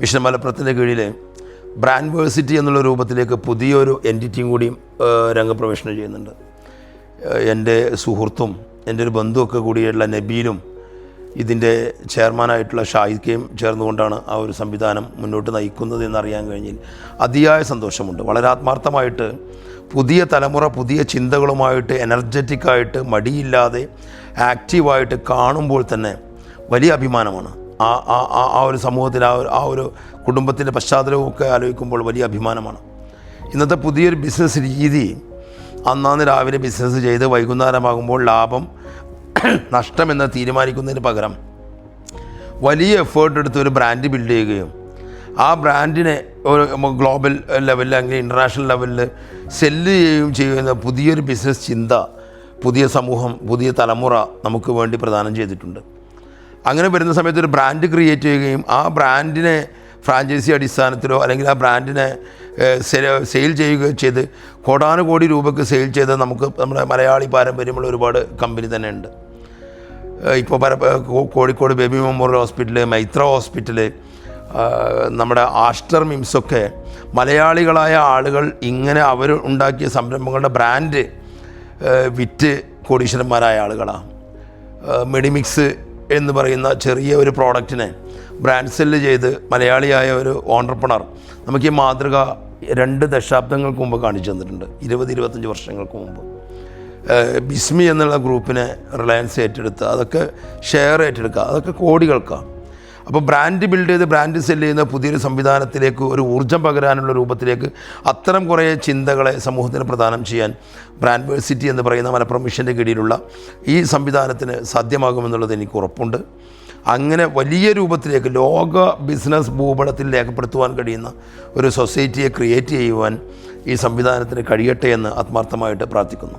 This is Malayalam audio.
മിഷൻ മലപ്പുറത്തിൻ്റെ കീഴിൽ ബ്രാൻഡ് വേഴ്സിറ്റി എന്നുള്ള രൂപത്തിലേക്ക് പുതിയൊരു എൻറ്റിറ്റിയും കൂടിയും രംഗപ്രവേശനം ചെയ്യുന്നുണ്ട്. എൻ്റെ സുഹൃത്തും എൻ്റെ ഒരു ബന്ധുവൊക്കെ കൂടിയുള്ള നബീലും ഇതിൻ്റെ ചെയർമാനായിട്ടുള്ള ഷാഹിദ്ക്കയും ചേർന്നുകൊണ്ടാണ് ആ ഒരു സംവിധാനം മുന്നോട്ട് നയിക്കുന്നത് എന്നറിയാൻ കഴിഞ്ഞതിൽ അതിയായ സന്തോഷമുണ്ട്. വളരെ ആത്മാർത്ഥമായിട്ട് പുതിയ തലമുറ പുതിയ ചിന്തകളുമായിട്ട് എനർജറ്റിക്കായിട്ട് മടിയില്ലാതെ ആക്റ്റീവായിട്ട് കാണുമ്പോൾ തന്നെ വലിയ അഭിമാനമാണ്. ആ ഒരു സമൂഹത്തിൽ ആ ഒരു കുടുംബത്തിൻ്റെ പശ്ചാത്തലമൊക്കെ ആലോചിക്കുമ്പോൾ വലിയ അഭിമാനമാണ്. ഇന്നത്തെ പുതിയൊരു ബിസിനസ് രീതി അന്നാന്ന് രാവിലെ ബിസിനസ് ചെയ്ത് വൈകുന്നേരമാകുമ്പോൾ ലാഭം നഷ്ടമെന്ന് തീരുമാനിക്കുന്നതിന് പകരം വലിയ എഫേർട്ട് എടുത്ത് ഒരു ബ്രാൻഡ് ബിൽഡ് ചെയ്യുകയും ആ ബ്രാൻഡിനെ ഒരു ഗ്ലോബൽ ലെവലിൽ അല്ലെങ്കിൽ ഇൻ്റർനാഷണൽ ലെവലിൽ സെല്ല് ചെയ്യുന്ന പുതിയൊരു ബിസിനസ് ചിന്ത പുതിയ സമൂഹം പുതിയ തലമുറ നമുക്ക് വേണ്ടി പ്രദാനം ചെയ്തിട്ടുണ്ട്. അങ്ങനെ വരുന്ന സമയത്ത് ഒരു ബ്രാൻഡ് ക്രിയേറ്റ് ചെയ്യുകയും ആ ബ്രാൻഡിനെ ഫ്രാഞ്ചൈസി അടിസ്ഥാനത്തിലോ അല്ലെങ്കിൽ ആ ബ്രാൻഡിനെ സെയിൽ ചെയ്യുകയോ ചെയ്ത് കോടാനുകോടി രൂപയ്ക്ക് സെയിൽ ചെയ്ത് നമ്മുടെ മലയാളി പാരമ്പര്യമുള്ള ഒരുപാട് കമ്പനി തന്നെ ഉണ്ട്. ഇപ്പോൾ Kozhikode baby memorial hospital, Maitra hospital, നമ്മുടെ ആസ്റ്റർ മിംസൊക്കെ മലയാളികളായ ആളുകൾ ഇങ്ങനെ അവർ ഉണ്ടാക്കിയ സംരംഭങ്ങളുടെ ബ്രാൻഡ് വിറ്റ് കോടീശ്വരന്മാരായ ആളുകളാണ്. മെഡിമിക്സ് എന്ന് പറയുന്ന ചെറിയ ഒരു പ്രോഡക്റ്റിനെ ബ്രാൻഡ് സെല്ല് ചെയ്ത് മലയാളിയായ ഒരു ഓൺട്രപ്രണർ നമുക്ക് ഈ മാതൃക 2 ദശാബ്ദങ്ങൾക്ക് മുമ്പ് കാണിച്ചു തന്നിട്ടുണ്ട്. 20-25 വർഷങ്ങൾക്ക് മുമ്പ് ബിസ്മി എന്നുള്ള ഗ്രൂപ്പിനെ റിലയൻസ് ഏറ്റെടുത്ത് അതൊക്കെ ഷെയർ ഏറ്റെടുക്കുക, അതൊക്കെ കോടികൾക്കാണ്. അപ്പോൾ ബ്രാൻഡ് ബിൽഡ് ചെയ്ത് ബ്രാൻഡ് സെല്ല് ചെയ്യുന്ന പുതിയൊരു സംവിധാനത്തിലേക്ക് ഒരു ഊർജ്ജം പകരാനുള്ള രൂപത്തിലേക്ക് അത്തരം കുറേ ചിന്തകളെ സമൂഹത്തിന് പ്രദാനം ചെയ്യാൻ ബ്രാൻഡ് വേഴ്സിറ്റി എന്ന് പറയുന്ന മലപ്പുറം മിഷൻ്റെ കീഴിലുള്ള ഈ സംവിധാനത്തിന് സാധ്യമാകുമെന്നുള്ളത് എനിക്ക് ഉറപ്പുണ്ട്. അങ്ങനെ വലിയ രൂപത്തിലേക്ക് ലോക ബിസിനസ് ഭൂപടത്തിൽ രേഖപ്പെടുത്തുവാൻ കഴിയുന്ന ഒരു സൊസൈറ്റിയെ ക്രിയേറ്റ് ചെയ്യുവാൻ ഈ സംവിധാനത്തിന് കഴിയട്ടെ എന്ന് ആത്മാർത്ഥമായിട്ട് പ്രാർത്ഥിക്കുന്നു.